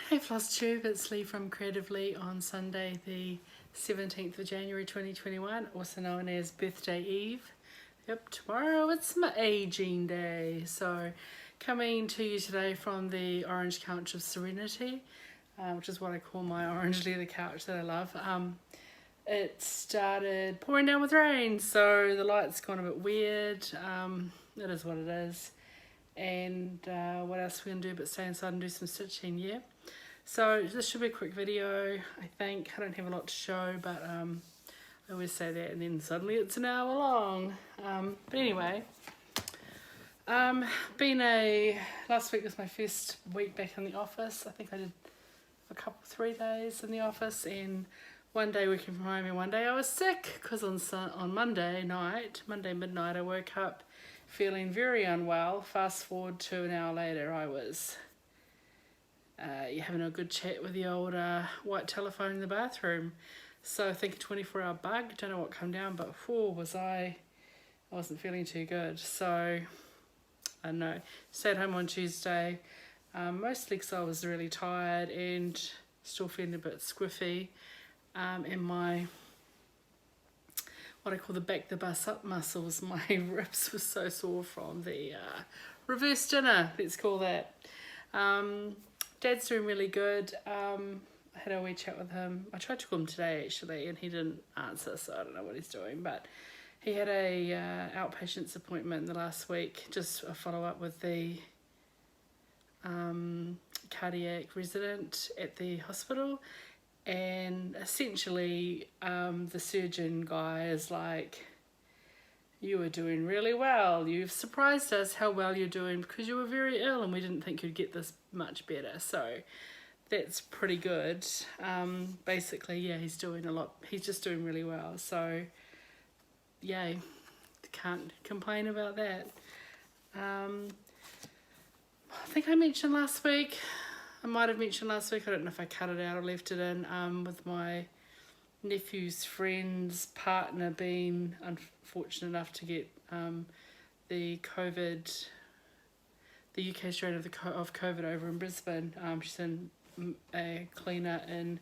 Hey FLOSSTUBE, it's Leigh from Creative Leigh on Sunday the 17th of January 2021, also known as Birthday Eve. Yep, tomorrow it's my aging day. So coming to you today from the orange couch of serenity, which is what I call my orange leather couch that I love. It started pouring down with rain, so the light's gone a bit weird. It is what it is. And what else are we going to do but stay inside and do some stitching, yeah? So this should be a quick video, I think. I don't have a lot to show, but I always say that and then suddenly it's an hour long. But anyway, last week was my first week back in the office. I think I did 3 days in the office, and one day working from home and one day I was sick because on Monday midnight, I woke up feeling very unwell. Fast forward to an hour later, I was having a good chat with the old white telephone in the bathroom. So I think a 24-hour bug, don't know what came down, but I wasn't feeling too good. So I don't know, stayed home on Tuesday, mostly because I was really tired and still feeling a bit squiffy, and my what I call the back the bus up muscles, my ribs were so sore from the reverse dinner, let's call that. Dad's doing really good. I had a wee chat with him. I tried to call him today actually and he didn't answer, so I don't know what he's doing, but he had a outpatient's appointment in the last week, just a follow-up with the cardiac resident at the hospital. And essentially the surgeon guy is like, you were doing really well, you've surprised us how well you're doing because you were very ill and we didn't think you'd get this much better. So that's pretty good. Basically, yeah, he's just doing really well, so yay, can't complain about that. I think I mentioned last week, I might have mentioned last week, I don't know if I cut it out or left it in, with my nephew's friend's partner being unfortunate enough to get the UK strain of COVID over in Brisbane. She's in a cleaner in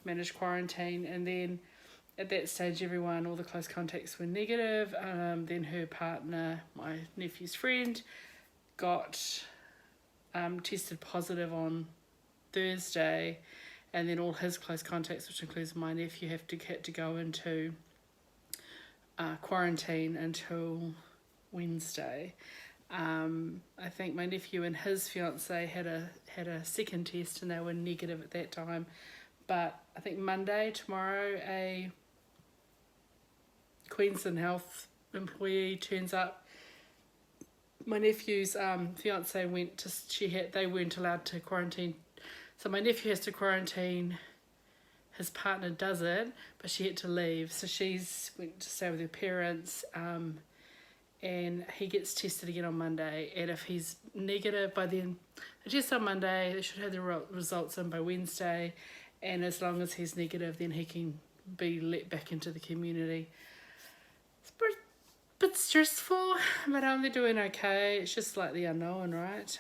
managed quarantine, and then at that stage all the close contacts were negative. Then her partner, my nephew's friend, got tested positive on Thursday, and then all his close contacts, which includes my nephew, had to go into quarantine until Wednesday. I think my nephew and his fiance had a second test and they were negative at that time, but I think tomorrow, a Queensland Health employee turns up. My nephew's fiance they weren't allowed to quarantine. So my nephew has to quarantine, his partner doesn't, but she had to leave. So she's went to stay with her parents, and he gets tested again on Monday. And if he's negative by then, the test on Monday, they should have the results in by Wednesday. And as long as he's negative, then he can be let back into the community. It's a bit stressful, but they're doing okay. It's just slightly unknown, right?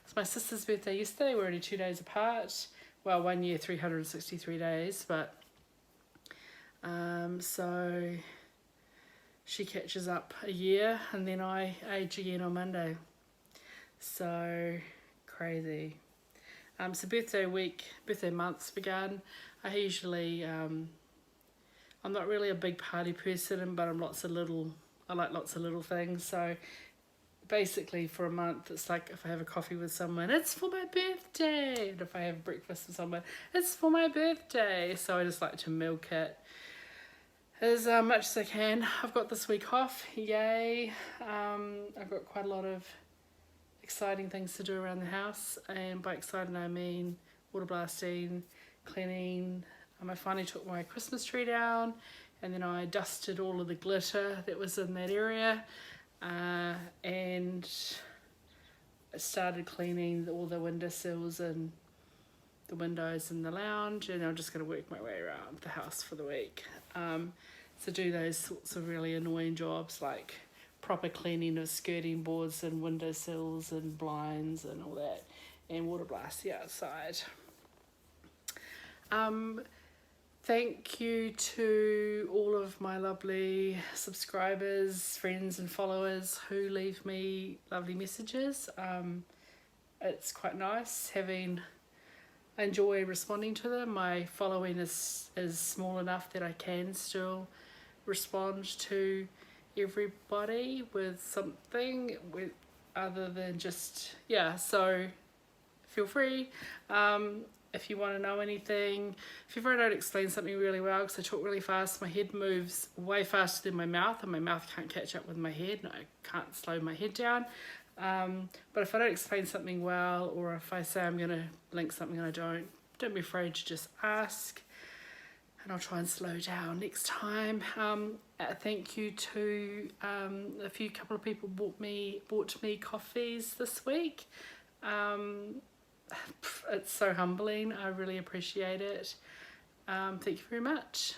It's my sister's birthday yesterday. We're only 2 days apart. Well, 1 year, 363 days, but so she catches up a year and then I age again on Monday. So crazy. So birthday month's begun. I usually, I'm not really a big party person, but I like lots of little things. So basically for a month, it's like if I have a coffee with someone, it's for my birthday. And if I have breakfast with someone, it's for my birthday. So I just like to milk it as much as I can. I've got this week off, yay. I've got quite a lot of exciting things to do around the house, and by exciting I mean water blasting, cleaning. I finally took my Christmas tree down, and then I dusted all of the glitter that was in that area, and I started cleaning all the windowsills and the windows in the lounge, and I'm just going to work my way around the house for the week. So do those sorts of really annoying jobs like proper cleaning of skirting boards and windowsills and blinds and all that, and water blast the outside. Thank you to all of my lovely subscribers, friends and followers who leave me lovely messages. It's quite nice having, I enjoy responding to them. My following is small enough that I can still respond to everybody with something other than just, yeah, so feel free. If you want to know anything, if ever I don't explain something really well because I talk really fast, my head moves way faster than my mouth and my mouth can't catch up with my head and I can't slow my head down. But if I don't explain something well, or if I say I'm going to link something and I don't be afraid to just ask and I'll try and slow down next time. Thank you to couple of people bought me coffees this week. It's so humbling. I really appreciate it. Thank you very much.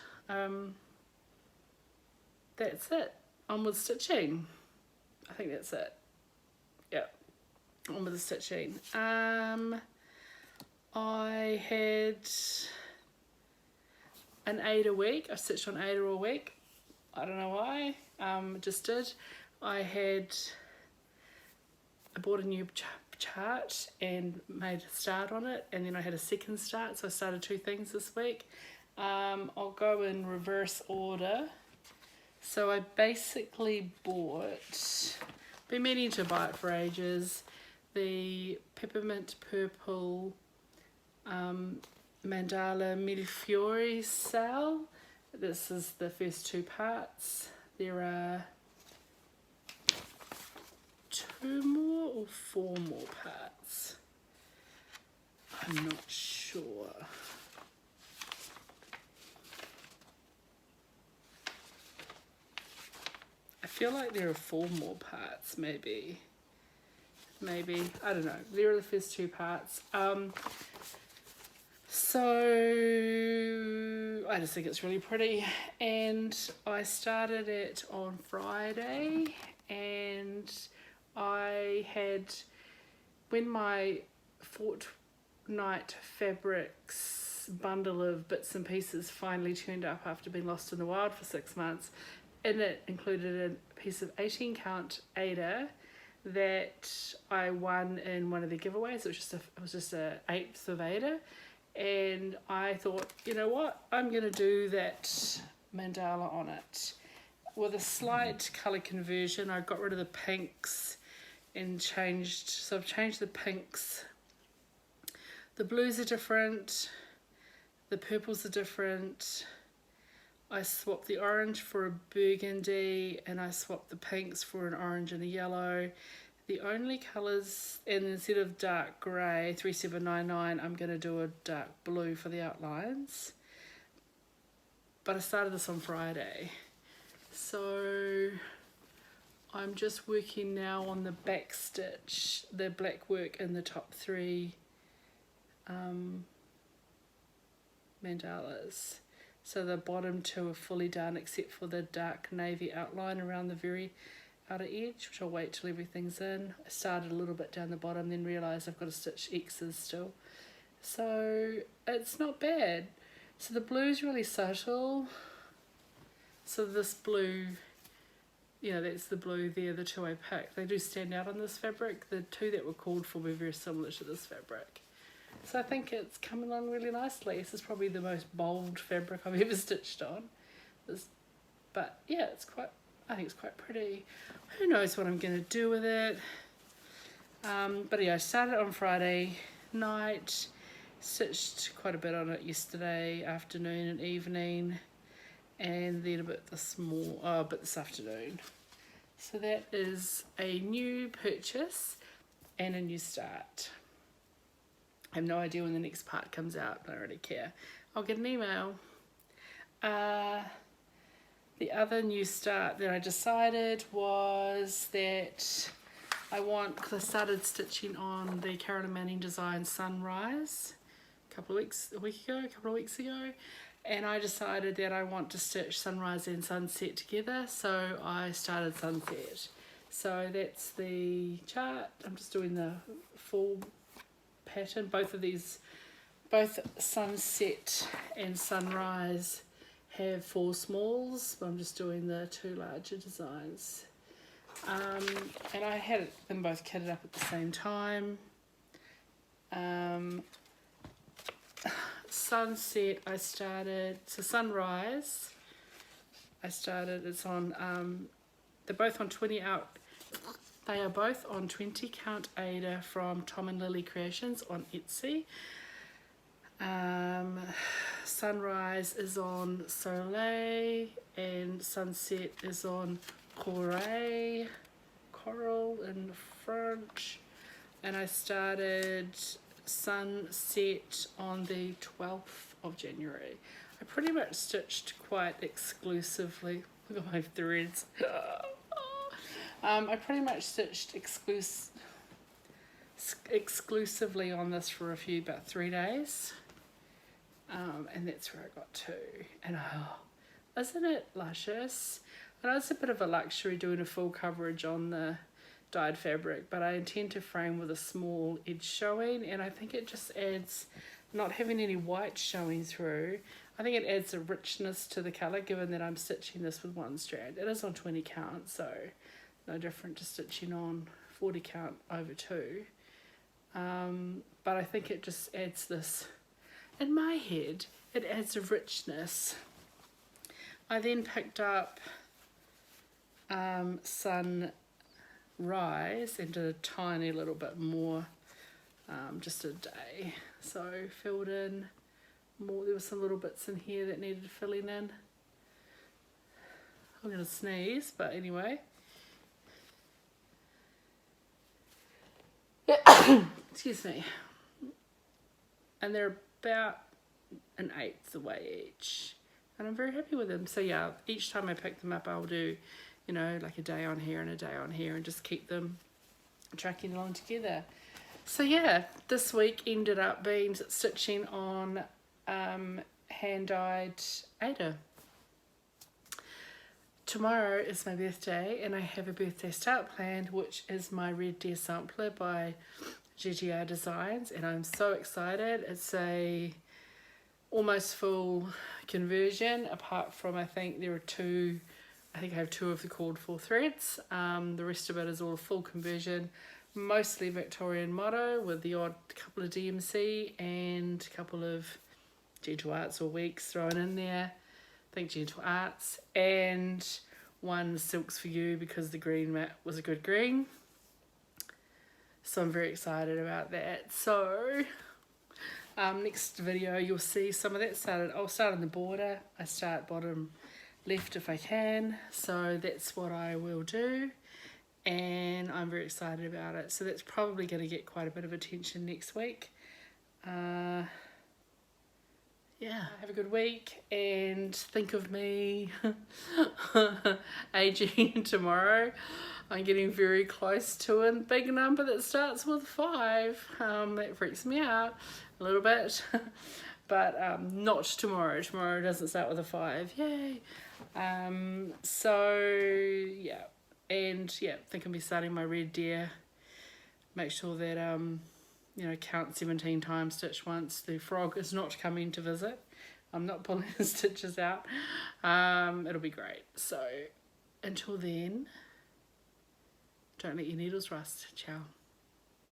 That's it. On with stitching. I think that's it. Yeah, on with the stitching. I had an Aida week. I stitched on Aida all week. I don't know why. Just did. I bought a new chart and made a start on it, and then I had a second start, so I started 2 things this week. I'll go in reverse order. So I basically been meaning to buy it for ages, the Peppermint Purple Mandala Millifiori sale. This is the first 2 parts. There are 2 more or 4 more parts. I'm not sure. I feel like there are 4 more parts, maybe, I don't know. There are the first 2 parts. So I just think it's really pretty, and I started it on Friday, and I had, when my Firtnight Fabrics bundle of bits and pieces finally turned up after being lost in the wild for 6 months, and it included a piece of 18 count Aida that I won in one of the giveaways. It was just a 1/8 of Aida, and I thought, you know what, I'm gonna do that mandala on it with a slight color conversion. I got rid of the pinks and I've changed the pinks. The blues are different, the purples are different. I swapped the orange for a burgundy, and I swapped the pinks for an orange and a yellow. The only colours, and instead of dark grey 3799, I'm going to do a dark blue for the outlines. But I started this on Friday, so I'm just working now on the back stitch, the black work in the top 3 mandalas. So the bottom 2 are fully done except for the dark navy outline around the very outer edge, which I'll wait till everything's in. I started a little bit down the bottom, then realised I've got to stitch X's still. So it's not bad. So the blue's really subtle. So this blue, you know, that's the blue there, the 2 I picked. They do stand out on this fabric. The 2 that were called for were very similar to this fabric. So I think it's coming along really nicely. This is probably the most bold fabric I've ever stitched on. But yeah, I think it's quite pretty. Who knows what I'm going to do with it. But yeah, I started on Friday night, stitched quite a bit on it yesterday afternoon and evening, and then a bit this afternoon. So that is a new purchase and a new start. I have no idea when the next part comes out, but I don't really care. I'll get an email. The other new start that I decided was that because I started stitching on the Carolyn Manning design Sunrise a couple of weeks ago, and I decided that I want to stitch Sunrise and Sunset together, so I started Sunset. So that's the chart. I'm just doing the full pattern. Both of these both sunset and sunrise have 4 smalls, but I'm just doing the 2 larger designs. And I had them both kitted up at the same time. Sunset, I started, so sunrise, I started, it's on, they're both on 20 out, they are both on 20 count Aida from Tom and Lily Creations on Etsy. Sunrise is on Soleil and sunset is on Corail in French, and I started sunset on the 12th of January. I pretty much stitched quite exclusively. Look at my threads. I pretty much stitched exclusively on this for about 3 days. And that's where I got to. And oh, isn't it luscious? I know it's a bit of a luxury doing a full coverage on the dyed fabric, but I intend to frame with a small edge showing, and I think it just adds, not having any white showing through, I think it adds a richness to the colour, given that I'm stitching this with 1 strand. It is on 20 count, so no different to stitching on 40 count over 2. But I think it just adds this, in my head, it adds a richness. I then picked up Sunrise and did a tiny little bit more, just a day. So filled in more, there were some little bits in here that needed filling in. I'm gonna sneeze, but anyway. Excuse me. And they're about 1/8 the way each, and I'm very happy with them. So yeah, each time I pick them up, I'll do, you know, like a day on here and a day on here, and just keep them tracking along together. So yeah, this week ended up being stitching on hand-dyed Aida. Tomorrow is my birthday, and I have a birthday start planned, which is my Red Deer sampler by GGR Designs, and I'm so excited. It's a almost full conversion, apart from I think there are 2, I think I have 2 of the called for threads. The rest of it is all full conversion, mostly Victorian motto with the odd couple of DMC and a couple of Gentle Arts or Weeks thrown in there. I think Gentle Arts, and 1 Silks for You because the green mat was a good green. So I'm very excited about that. So next video you'll see some of that started. I'll start on the border. I start bottom left if I can. So that's what I will do, and I'm very excited about it. So that's probably going to get quite a bit of attention next week. Yeah, have a good week, and think of me aging tomorrow. I'm getting very close to a big number that starts with 5. That freaks me out a little bit, but not tomorrow. Tomorrow doesn't start with a 5. Yay! So yeah, and yeah, I think I'll be starting my Red Deer. Make sure that you know, count 17 times, stitch once. The frog is not coming to visit. I'm not pulling the stitches out. It'll be great. So until then, don't let your needles rust. Ciao.